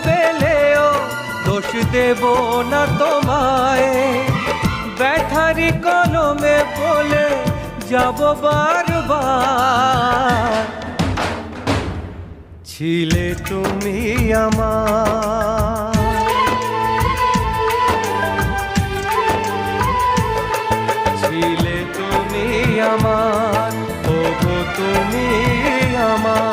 পেলেও দোষ দেব না তোমায়, ব্যথারি কলমে বলে যাব বারবার, ছিলে তুমি আমার। ছিলে তুমি আমার, ওগো তুমি আমার।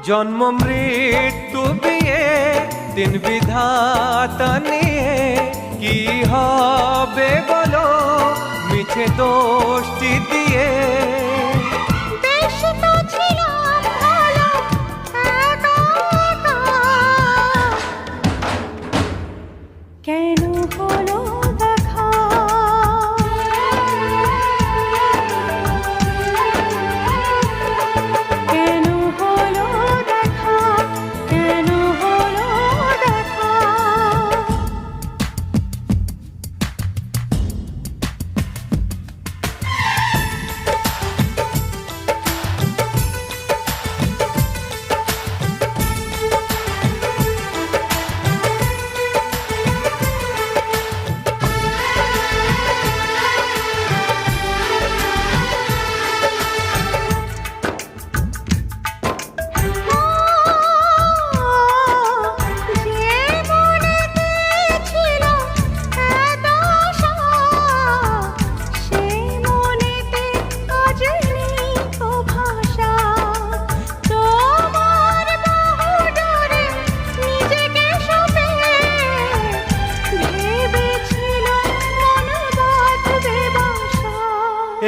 জন্ম মৃত্যু বিয়ে দিন বিধাতা নিয়ে কি হবে বলো মিছে দোষটি দিয়ে। বেশ তো ছিলাম ভালো একা একা, কেন হলো দেখা? কেন হলো দেখা? কেন হলো দেখা?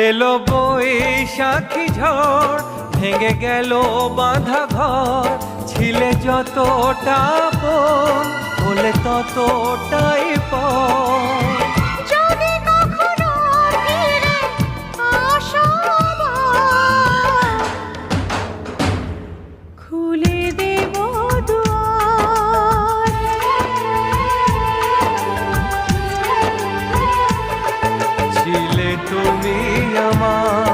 এলো বৈশাখী ঝড় ভেঙে গেল বাঁধা ঘর, ছিলে যতটা আপন হলে ততটাই পর। যদি কখনো ফিরে আসো আবার, খুলে দেব দুয়ার। ছিলে তুমি আমার।